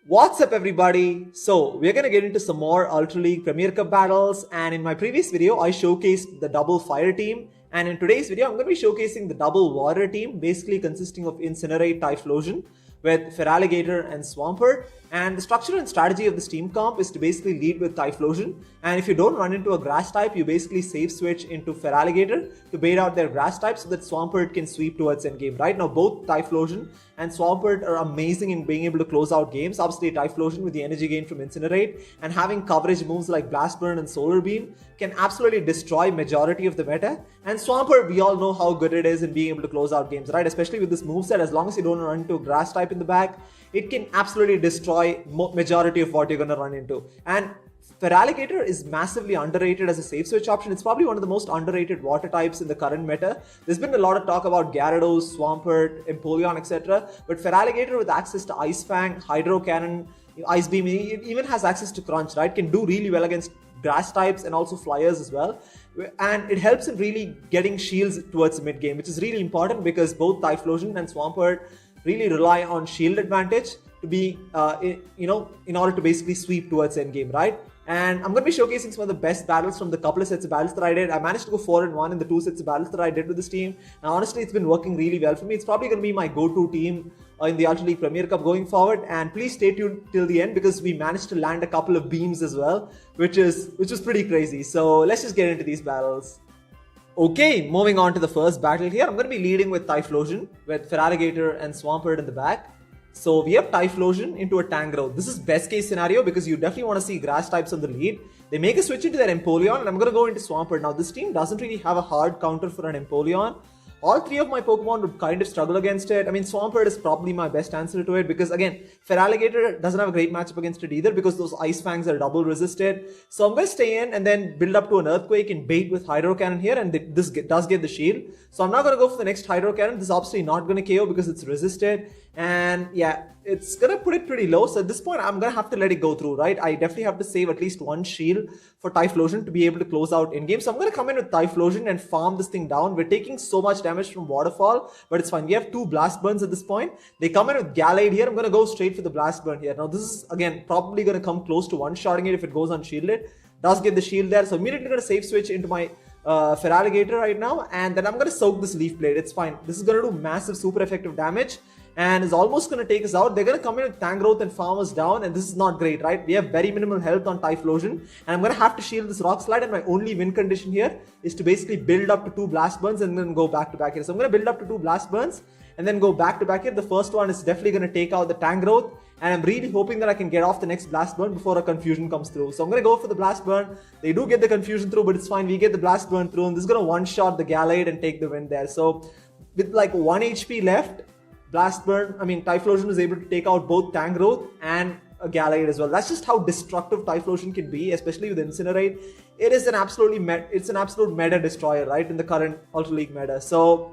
What's up everybody? So we're gonna get into some more Ultra League Premier Cup battles, and in my previous video I showcased the double fire team, and in today's video I'm gonna be showcasing the double water team, basically consisting of Incinerate Typhlosion with Feraligatr and Swampert. And the structure and strategy of this team comp is to basically lead with Typhlosion, and if you don't run into a grass type, you basically save switch into Feraligatr to bait out their grass type so that Swampert can sweep towards endgame. Right now both Typhlosion and Swampert are amazing in being able to close out games. Obviously Typhlosion with the energy gain from Incinerate and having coverage moves like Blast Burn and Solar Beam can absolutely destroy majority of the meta. And Swampert, we all know how good it is in being able to close out games, right? Especially with this moveset, as long as you don't run into a grass type in the back, it can absolutely destroy majority of what you're going to run into. And Feraligatr is massively underrated as a safe switch option. It's probably one of the most underrated water types in the current meta. There's been a lot of talk about Gyarados, Swampert, Empoleon, etc. But Feraligatr with access to Ice Fang, Hydro Cannon, Ice Beam, it even has access to Crunch, right? Can do really well against grass types and also flyers as well. And it helps in really getting shields towards the mid game, which is really important because both Typhlosion and Swampert really rely on shield advantage to be, in order to basically sweep towards endgame, right? And I'm going to be showcasing some of the best battles from the couple of sets of battles that I did. I managed to go 4-1 in the 2 sets of battles that I did with this team. And honestly, it's been working really well for me. It's probably going to be my go-to team in the Ultra League Premier Cup going forward. And please stay tuned till the end because we managed to land a couple of beams as well, which was pretty crazy. So let's just get into these battles. Okay, moving on to the first battle here. I'm going to be leading with Typhlosion with Feraligatr and Swampert in the back. So we have Typhlosion into a Tangrowth. This is best case scenario because you definitely want to see grass types on the lead. They make a switch into their Empoleon and I'm going to go into Swampert. Now this team doesn't really have a hard counter for an Empoleon. All 3 of my Pokemon would kind of struggle against it. I mean, Swampert is probably my best answer to it because, again, Feraligatr doesn't have a great matchup against it either because those Ice Fangs are double resisted. So I'm going to stay in and then build up to an Earthquake and bait with Hydro Cannon here, and this does get the shield. So I'm not going to go for the next Hydro Cannon. This is obviously not going to KO because it's resisted. And yeah, it's going to put it pretty low. So at this point, I'm going to have to let it go through, right? I definitely have to save at least 1 shield for Typhlosion to be able to close out in-game. So I'm going to come in with Typhlosion and farm this thing down. We're taking so much damage from Waterfall, but it's fine. We have 2 Blast Burns at this point. They come in with Gallade here. I'm going to go straight for the Blast Burn here. Now this is, again, probably going to come close to one-shotting it if it goes unshielded. Does get the shield there. So immediately going to save switch into my Feraligatr right now. And then I'm going to soak this Leaf Blade. It's fine. This is going to do massive, super effective damage. And is almost going to take us out. They're going to come in with Tangrowth and farm us down, and this is not great, right? We have very minimal health on Typhlosion, and I'm going to have to shield this Rock Slide, and my only win condition here is to basically build up to 2 Blast Burns and then go back to back here. So I'm going to build up to 2 Blast Burns and then go back to back here. The first one is definitely going to take out the Tangrowth, and I'm really hoping that I can get off the next Blast Burn before a Confusion comes through. So I'm going to go for the Blast Burn. They do get the Confusion through, but it's fine. We get the Blast Burn through, and this is going to one-shot the Gallade and take the win there. So with like 1 HP left, Typhlosion is able to take out both Tangrowth and a Gallade as well. That's just how destructive Typhlosion can be, especially with Incinerate. It is an absolute meta destroyer, right, in the current Ultra League meta. So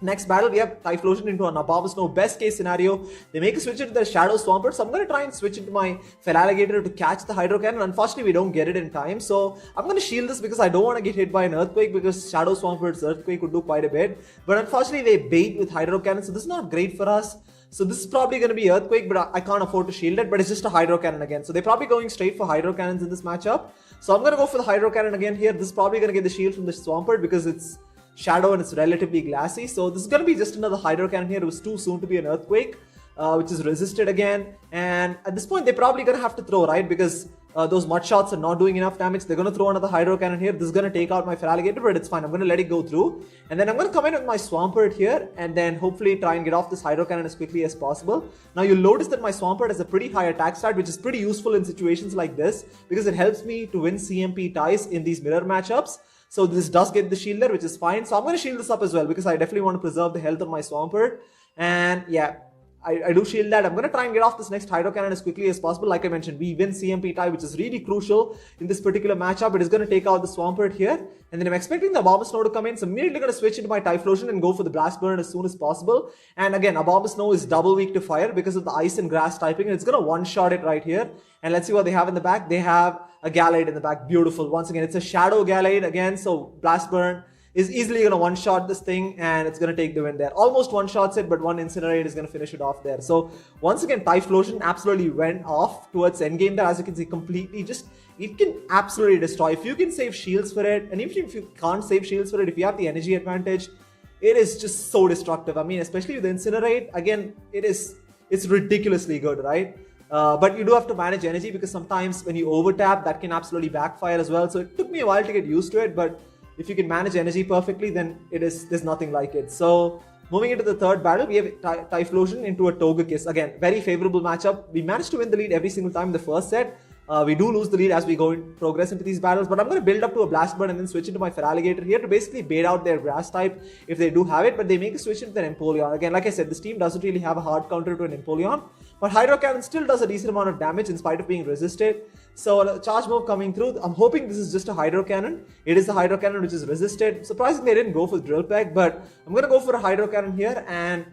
next battle, we have Typhlosion into an Abomasnow. Best case scenario, they make a switch into their Shadow Swampert. So I'm going to try and switch into my Feraligatr to catch the Hydro Cannon. Unfortunately, we don't get it in time. So I'm going to shield this because I don't want to get hit by an Earthquake because Shadow Swampert's Earthquake would do quite a bit. But unfortunately, they bait with Hydro Cannon. So this is not great for us. So this is probably going to be Earthquake, but I can't afford to shield it. But it's just a Hydro Cannon again. So they're probably going straight for Hydro Cannons in this matchup. So I'm going to go for the Hydro Cannon again here. This is probably going to get the shield from the Swampert because it's Shadow and it's relatively glassy. So this is going to be just another Hydro Cannon here. It was too soon to be an Earthquake, which is resisted again. And at this point, they're probably going to have to throw, right? Because those Mud Shots are not doing enough damage. They're going to throw another Hydro Cannon here. This is going to take out my Feraligatr, but it's fine. I'm going to let it go through. And then I'm going to come in with my Swampert here and then hopefully try and get off this Hydro Cannon as quickly as possible. Now you'll notice that my Swampert has a pretty high attack stat, which is pretty useful in situations like this because it helps me to win CMP ties in these mirror matchups. So this does get the shield there, which is fine. So I'm going to shield this up as well because I definitely want to preserve the health of my Swampert. And yeah, I do shield that. I'm going to try and get off this next Hydro Cannon as quickly as possible. Like I mentioned, we win CMP tie, which is really crucial in this particular matchup. It is going to take out the Swampert here. And then I'm expecting the Abomasnow to come in. So I'm immediately going to switch into my Typhlosion and go for the Blast Burn as soon as possible. And again, Abomasnow is double weak to fire because of the Ice and Grass typing. And it's going to one-shot it right here. And let's see what they have in the back. They have a Gallade in the back. Beautiful. Once again, it's a Shadow Gallade again. So Blast Burn is easily going to one-shot this thing, and it's going to take the win there. Almost one-shots it, but one Incinerate is going to finish it off there. So once again, Typhlosion absolutely went off towards endgame there. As you can see, completely just, it can absolutely destroy. If you can save shields for it, and even if you can't save shields for it, if you have the energy advantage, it is just so destructive. I mean, especially with Incinerate, again, it's ridiculously good, right? But you do have to manage energy, because sometimes when you overtap, that can absolutely backfire as well. So it took me a while to get used to it, but if you can manage energy perfectly, then there's nothing like it. So moving into the third battle, we have Typhlosion into a Togekiss. Again, very favorable matchup. We managed to win the lead every single time in the first set. We do lose the lead as we progress into these battles, but I'm going to build up to a Blast Burn and then switch into my Feraligatr here to basically bait out their grass type if they do have it, but they make a switch into their Empoleon. Again, like I said, this team doesn't really have a hard counter to an Empoleon, but Hydro Cannon still does a decent amount of damage in spite of being resisted. So a charge move coming through. I'm hoping this is just a Hydro Cannon. It is a Hydro Cannon which is resisted. Surprisingly, I didn't go for Drill Peck, but I'm going to go for a Hydro Cannon here, and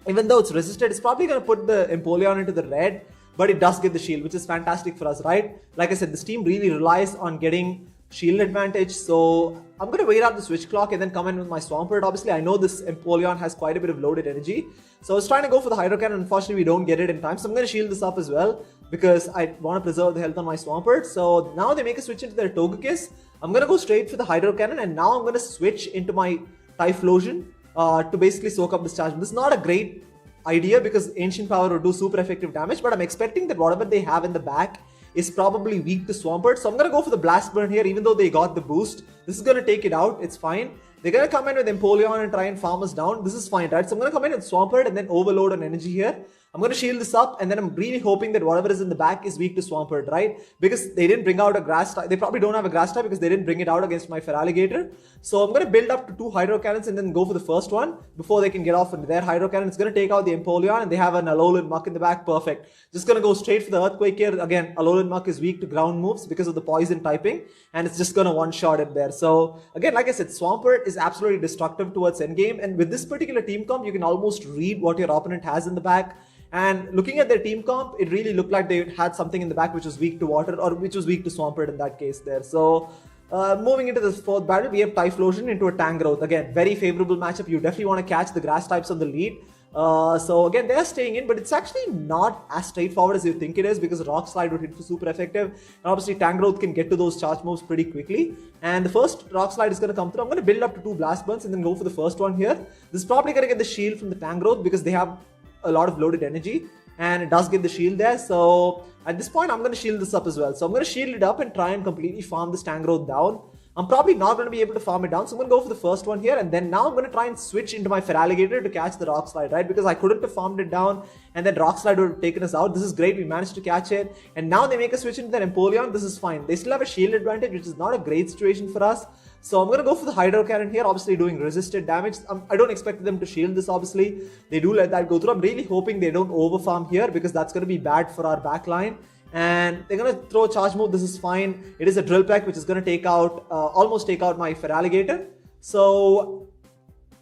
even though it's resisted, it's probably going to put the Empoleon into the red, but it does get the shield, which is fantastic for us, right? Like I said, this team really relies on getting shield advantage, so I'm going to wait out the switch clock and then come in with my Swampert. Obviously, I know this Empoleon has quite a bit of loaded energy, so I was trying to go for the Hydro Cannon. Unfortunately, we don't get it in time, so I'm going to shield this up as well, because I want to preserve the health on my Swampert. So now they make a switch into their Togekiss. I'm going to go straight for the Hydro Cannon, and now I'm going to switch into my Typhlosion to basically soak up this charge. This is not a great idea because Ancient Power would do super effective damage, but I'm expecting that whatever they have in the back is probably weak to Swampert. So I'm going to go for the Blast Burn here, even though they got the boost. This is going to take it out. It's fine. They're going to come in with Empoleon and try and farm us down. This is fine, right? So I'm going to come in with Swampert and then overload on energy here. I'm going to shield this up, and then I'm really hoping that whatever is in the back is weak to Swampert, right? Because they didn't bring out a grass type. They probably don't have a grass type because they didn't bring it out against my Feraligatr. So I'm going to build up to 2 Hydro Cannons and then go for the first one before they can get off into their Hydro Cannon. It's going to take out the Empoleon, and they have an Alolan Muck in the back. Perfect. Just going to go straight for the Earthquake here. Again, Alolan Muck is weak to ground moves because of the poison typing, and it's just going to one-shot it there. So again, like I said, Swampert is absolutely destructive towards endgame, and with this particular team comp, you can almost read what your opponent has in the back. And looking at their team comp, it really looked like they had something in the back which was weak to water, or which was weak to Swampert in that case there. So moving into this fourth battle, we have Typhlosion into a Tangrowth. Again, very favorable matchup. You definitely want to catch the grass types on the lead. So again, they're staying in, but it's actually not as straightforward as you think it is, because Rock Slide would hit for super effective. And obviously Tangrowth can get to those charge moves pretty quickly. And the first Rock Slide is going to come through. I'm going to build up to 2 Blast Burns and then go for the first one here. This is probably going to get the shield from the Tangrowth because they have a lot of loaded energy, and it does get the shield there. So at this point, I'm going to shield this up as well. So I'm going to shield it up and try and completely farm this Tangrowth down. I'm probably not going to be able to farm it down, so I'm going to go for the first one here, and then now I'm going to try and switch into my Feraligatr to catch the Rock Slide, right? Because I couldn't have farmed it down, and then Rock Slide would have taken us out. This is great. We managed to catch it, and now they make a switch into their Empoleon. This is fine. They still have a shield advantage, which is not a great situation for us. So I'm going to go for the Hydro Cannon here, obviously doing resisted damage. I don't expect them to shield this, obviously. They do let that go through. I'm really hoping they don't overfarm here, because that's going to be bad for our backline. And they're going to throw a charge move. This is fine. It is a Drill Peck, which is going to take out, almost take out my Feraligatr. So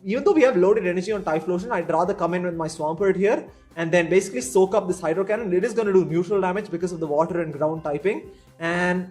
even though we have loaded energy on Typhlosion, I'd rather come in with my Swampert here and then basically soak up this Hydro Cannon. It is going to do neutral damage because of the water and ground typing, and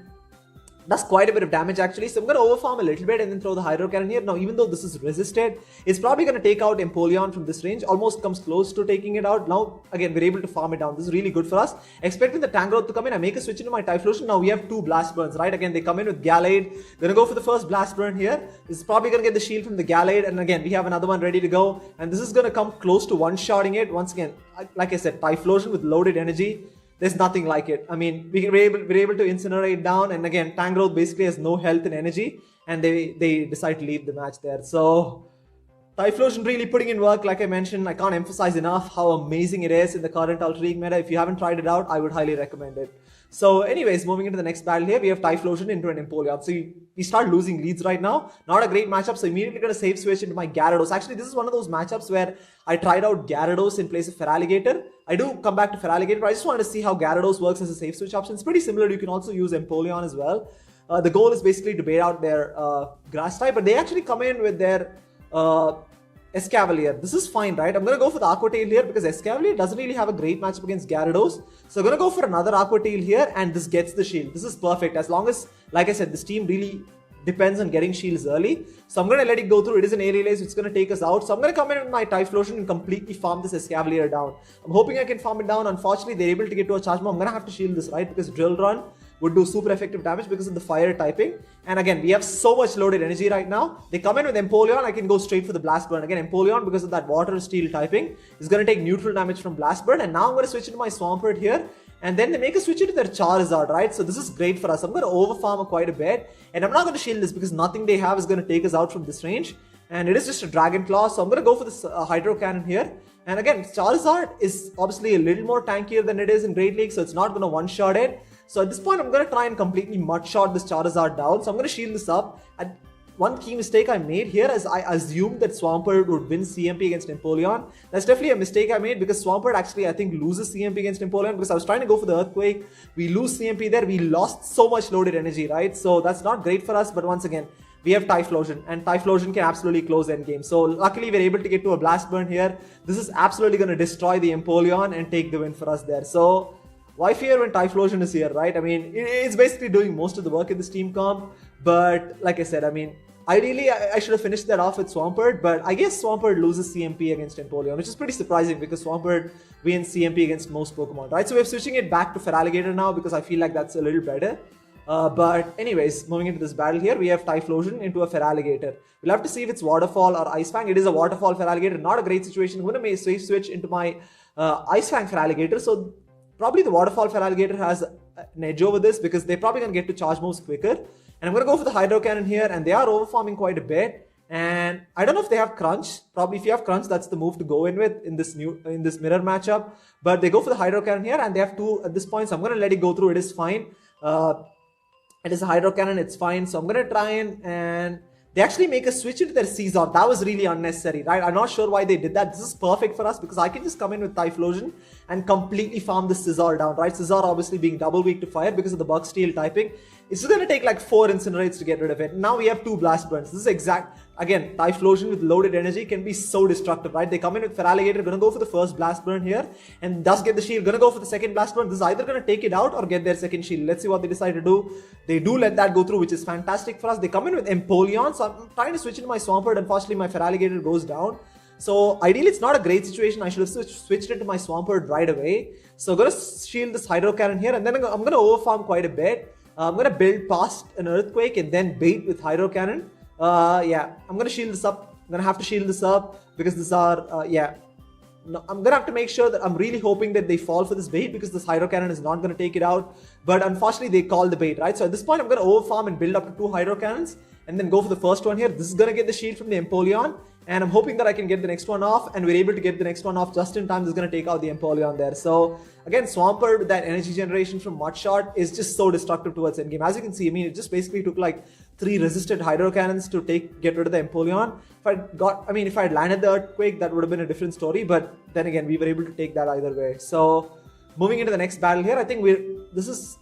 that's quite a bit of damage actually. So I'm going to overfarm a little bit and then throw the Hydro Cannon here. Now, even though this is resisted, it's probably going to take out Empoleon from this range. Almost comes close to taking it out. Now, again, we're able to farm it down. This is really good for us. Expecting the Tangrowth to come in, I make a switch into my Typhlosion. Now we have 2 Blast Burns, right? Again, they come in with Gallade. Going to go for the first Blast Burn here. This is probably going to get the shield from the Gallade. And again, we have another one ready to go. And this is going to come close to one-shotting it. Once again, like I said, Typhlosion with loaded energy. There's nothing like it. I mean, we're able to incinerate down, and again, Tangrowth basically has no health and energy, and they decide to leave the match there. So Typhlosion really putting in work. Like I mentioned, I can't emphasize enough how amazing it is in the current Ultra League meta. If you haven't tried it out, I would highly recommend it. So anyways, moving into the next battle here, we have Typhlosion into an Empoleon. So we start losing leads right now. Not a great matchup, so immediately going to save switch into my Gyarados. Actually, this is one of those matchups where I tried out Gyarados in place of Feraligatr. I do come back to Feraligatr, but I just wanted to see how Gyarados works as a safe switch option. It's pretty similar. You can also use Empoleon as well. The goal is basically to bait out their grass type, but they actually come in with their Escavalier. This is fine, right? I'm going to go for the Aqua Tail here because Escavalier doesn't really have a great matchup against Gyarados. So I'm going to go for another Aqua Tail here, and this gets the shield. This is perfect. As long as, like I said, this team really depends on getting shields early. So I'm going to let it go through. It is an aerial ace, it's going to take us out. So I'm going to come in with my Typhlosion and completely farm this Escavalier down. I'm hoping I can farm it down. Unfortunately, they're able to get to a charge move. I'm going to have to shield this, right? Because Drill Run would do super effective damage because of the fire typing. And again, we have so much loaded energy right now. They come in with Empoleon. I can go straight for the Blast Burn. Again, Empoleon, because of that water steel typing, is going to take neutral damage from Blast Burn. And now I'm going to switch into my Swampert here. And then they make a switch into their Charizard, right? So this is great for us. I'm going to overfarm quite a bit. And I'm not going to shield this because nothing they have is going to take us out from this range. And it is just a Dragon Claw. So I'm going to go for this Hydro Cannon here. And again, Charizard is obviously a little more tankier than it is in Great League. So it's not going to one-shot it. So at this point, I'm going to try and completely mud-shot this Charizard down. So I'm going to shield this up. And one key mistake I made here is I assumed that Swampert would win CMP against Empoleon. That's definitely a mistake I made because Swampert actually, I think, loses CMP against Empoleon because I was trying to go for the Earthquake. We lose CMP there. We lost so much loaded energy, right? So that's not great for us. But once again, we have Typhlosion, and Typhlosion can absolutely close endgame. So luckily, we're able to get to a Blast Burn here. This is absolutely going to destroy the Empoleon and take the win for us there. So why fear when Typhlosion is here, right? I mean, it's basically doing most of the work in this team comp. But like I said, I mean, ideally, I should have finished that off with Swampert, but I guess Swampert loses CMP against Empoleon, which is pretty surprising because Swampert wins CMP against most Pokemon, right? So we're switching it back to Feraligatr now because I feel like that's a little better. But anyways, moving into this battle here, we have Typhlosion into a Feraligatr. We'll have to see if it's Waterfall or Ice Fang. It is a Waterfall Feraligatr, not a great situation. I'm going to make a safe switch into my Ice Fang Feraligatr. So probably the Waterfall Feraligatr has an edge over this because they're probably going to get to charge moves quicker. And I'm going to go for the Hydro Cannon here, and they are overfarming quite a bit. And I don't know if they have Crunch. Probably if you have Crunch, that's the move to go in with in this mirror matchup. But they go for the Hydro Cannon here, and they have 2 at this point. So I'm going to let it go through. It is fine. It is a Hydro Cannon. It's fine. So I'm going to try and they actually make a switch into their Scizor. That was really unnecessary, right? I'm not sure why they did that. This is perfect for us because I can just come in with Typhlosion and completely farm the Scizor down, right? Scizor obviously being double weak to fire because of the Bug Steel typing. It's just going to take like 4 Incinerates to get rid of it. Now we have 2 Blast Burns. This is exact. Again, Typhlosion with loaded energy can be so destructive, right? They come in with Feraligatr, going to go for the first Blast Burn here and does get the shield. Going to go for the second Blast Burn. This is either going to take it out or get their second shield. Let's see what they decide to do. They do let that go through, which is fantastic for us. They come in with Empoleon. So I'm trying to switch into my Swampert. Unfortunately, my Feraligatr goes down. So ideally, it's not a great situation. I should have switched into my Swampert right away. So I'm going to shield this Hydro Cannon here and then I'm going to overfarm quite a bit. I'm going to build past an Earthquake and then bait with Hydro Cannon. Yeah, I'm going to shield this up. I'm going to have to shield this up because these are, yeah. No, I'm going to have to make sure that I'm really hoping that they fall for this bait because this Hydro Cannon is not going to take it out. But unfortunately, they call the bait, right? So at this point, I'm going to overfarm and build up to 2 Hydro Cannons and then go for the first one here. This is going to get the shield from the Empoleon. And I'm hoping that I can get the next one off, and we're able to get the next one off just in time. This is going to take out the Empoleon there. So again, Swampert with that energy generation from Mud Shot is just so destructive towards endgame. As you can see, I mean, it just basically took like 3 resisted Hydro Cannons to get rid of the Empoleon. If I had landed the Earthquake, that would have been a different story. But then again, we were able to take that either way. So moving into the next battle here, I think we're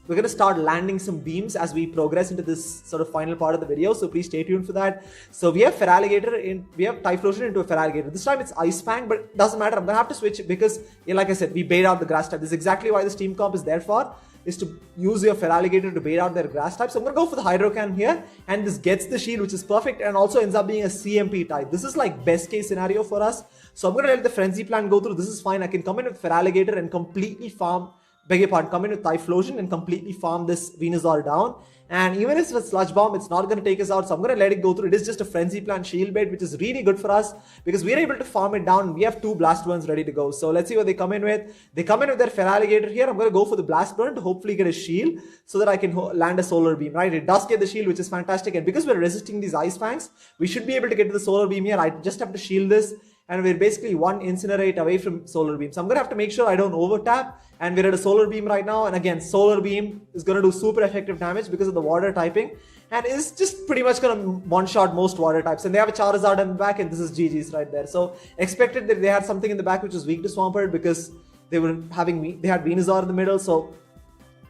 going to start landing some beams as we progress into this sort of final part of the video. So please stay tuned for that. So we have we have Typhlosion into a Feraligatr. This time it's Ice Fang, but it doesn't matter. I'm going to have to switch it because, yeah, like I said, we bait out the grass type. This is exactly why this team comp is there for, is to use your Feraligatr to bait out their grass type. So I'm going to go for the Hydro Cannon here, and this gets the shield, which is perfect, and also ends up being a CMP type. This is like best case scenario for us. So I'm going to let the Frenzy Plant go through. This is fine. I can come in with Feraligatr and completely farm, come in with Typhlosion and completely farm this Venusaur down. And even if it's a Sludge Bomb, it's not going to take us out. So I'm going to let it go through. It is just a Frenzy Plant shield bait, which is really good for us because we're able to farm it down. We have 2 Blast Burns ready to go. So let's see what they come in with. They come in with their Feraligatr here. I'm going to go for the Blast Burn to hopefully get a shield so that I can land a Solar Beam, right? It does get the shield, which is fantastic. And because we're resisting these Ice Fangs, we should be able to get to the Solar Beam here. I just have to shield this. And we're basically 1 Incinerate away from Solar Beam. So I'm going to have to make sure I don't over-tap. And we're at a Solar Beam right now. And again, Solar Beam is going to do super effective damage because of the water typing. And it's just pretty much going to one-shot most water types. And they have a Charizard in the back, and this is GG's right there. So expected that they had something in the back which was weak to Swampert because they had Venusaur in the middle. So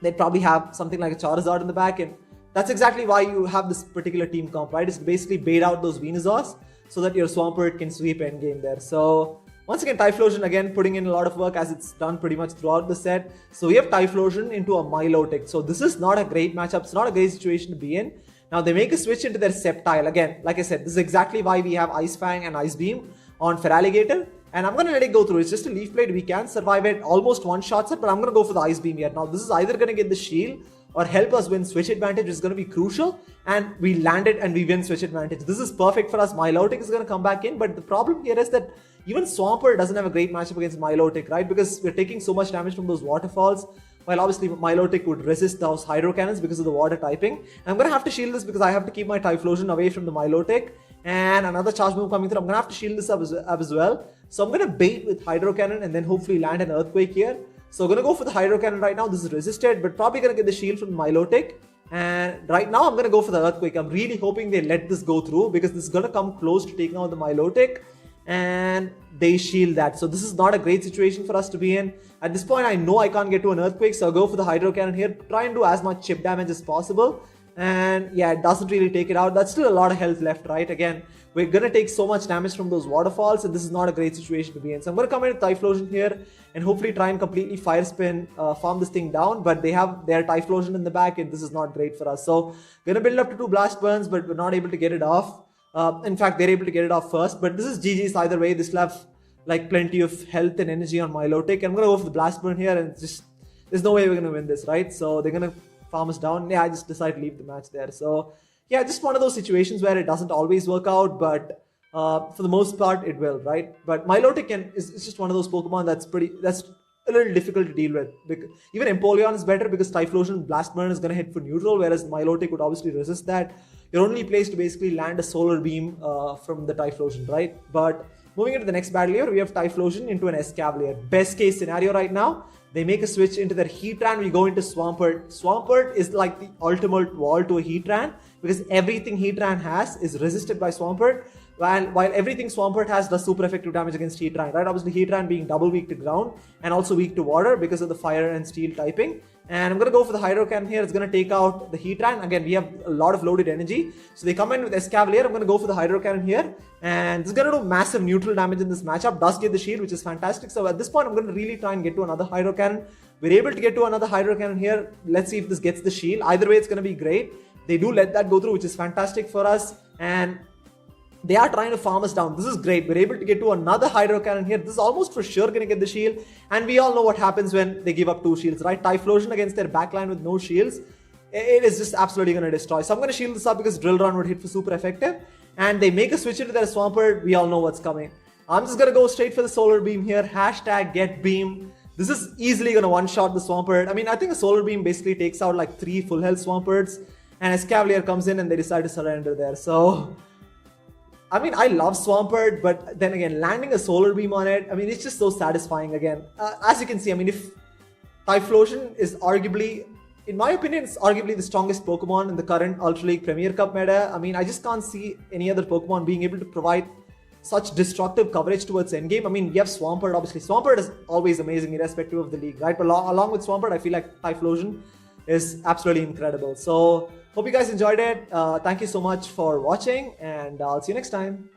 they'd probably have something like a Charizard in the back. And that's exactly why you have this particular team comp, right? It's basically bait out those Venusaurs so that your Swampert can sweep endgame there. So once again, Typhlosion again putting in a lot of work as it's done pretty much throughout the set. So we have Typhlosion into a Milotic. So this is not a great matchup. It's not a great situation to be in Now they make a switch into their Sceptile. Again, like I said, this is exactly why we have Ice Fang and Ice Beam on Feraligatr. And I'm going to let it go through. It's just a Leaf Blade. We can survive it. Almost one-shots it, but I'm going to go for the Ice Beam here. Now this is either going to get the shield or help us win switch advantage, which is going to be crucial. And we land it and we win switch advantage. This is perfect for us. Milotic is going to come back in. But the problem here is that even Swampert doesn't have a great matchup against Milotic, right? Because we're taking so much damage from those waterfalls. While obviously Milotic would resist those Hydro Cannons because of the water typing. I'm going to have to shield this because I have to keep my Typhlosion away from the Milotic. And another charge move coming through. I'm going to have to shield this up as well. So I'm going to bait with Hydro Cannon and then hopefully land an Earthquake here. So I'm going to go for the Hydro Cannon right now. This is resisted, but probably going to get the shield from Milotic. And right now I'm going to go for the Earthquake. I'm really hoping they let this go through because this is going to come close to taking out the Milotic. And they shield that. So this is not a great situation for us to be in. At this point, I know I can't get to an Earthquake, so I'll go for the Hydro Cannon here. Try and do as much chip damage as possible. And yeah, it doesn't really take it out. That's still a lot of health left, right? Again, we're going to take so much damage from those waterfalls, and this is not a great situation to be in. So I'm going to come in with Typhlosion here and hopefully try and completely Fire Spin, farm this thing down. But they have their Typhlosion in the back, and this is not great for us. So going to build up to 2 Blast Burns, but we're not able to get it off. In fact, they're able to get it off first, but this is GG's either way. This will have like plenty of health and energy on Milotic. I'm going to go for the Blast Burn here, and just there's no way we're going to win this, right? So they're going to farm us down. Yeah, I just decided to leave the match there. So yeah, just one of those situations where it doesn't always work out, but for the most part, it will, right? But Milotic is just one of those Pokemon that's a little difficult to deal with. Because even Empoleon is better because Typhlosion Blast Burn is going to hit for neutral, whereas Milotic would obviously resist that. Your only place to basically land a Solar Beam from the Typhlosion, right? But moving into the next battle here, we have Typhlosion into an Escavalier. Best case scenario right now, they make a switch into their Heatran, we go into Swampert. Swampert is like the ultimate wall to a Heatran because everything Heatran has is resisted by Swampert. While everything Swampert has does super effective damage against Heatran, right? Obviously Heatran being double weak to ground and also weak to water because of the fire and steel typing. And I'm going to go for the Hydro Cannon here. It's going to take out the Heatran. Again, we have a lot of loaded energy. So they come in with Escavalier. I'm going to go for the Hydro Cannon here. And this is going to do massive neutral damage in this matchup. Does get the shield, which is fantastic. So at this point, I'm going to really try and get to another Hydro Cannon. We're able to get to another Hydro Cannon here. Let's see if this gets the shield. Either way, it's going to be great. They do let that go through, which is fantastic for us. And they are trying to farm us down. This is great. We're able to get to another Hydro Cannon here. This is almost for sure going to get the shield. And we all know what happens when they give up 2 shields, right? Typhlosion against their backline with no shields. It is just absolutely going to destroy. So I'm going to shield this up because Drill Run would hit for super effective. And they make a switch into their Swampert. We all know what's coming. I'm just going to go straight for the Solar Beam here. Hashtag get beam. This is easily going to one-shot the Swampert. I mean, I think a Solar Beam basically takes out like 3 full health Swamperts. And Escavalier comes in and they decide to surrender there. So I mean, I love Swampert, but then again, landing a Solar Beam on it, I mean, it's just so satisfying again. As you can see, I mean, if Typhlosion is arguably, in my opinion, it's arguably the strongest Pokemon in the current Ultra League Premier Cup meta. I mean, I just can't see any other Pokemon being able to provide such destructive coverage towards endgame. I mean, we have Swampert, obviously. Swampert is always amazing irrespective of the league, right? But along with Swampert, I feel like Typhlosion is absolutely incredible. So hope you guys enjoyed it. Thank you so much for watching, and I'll see you next time.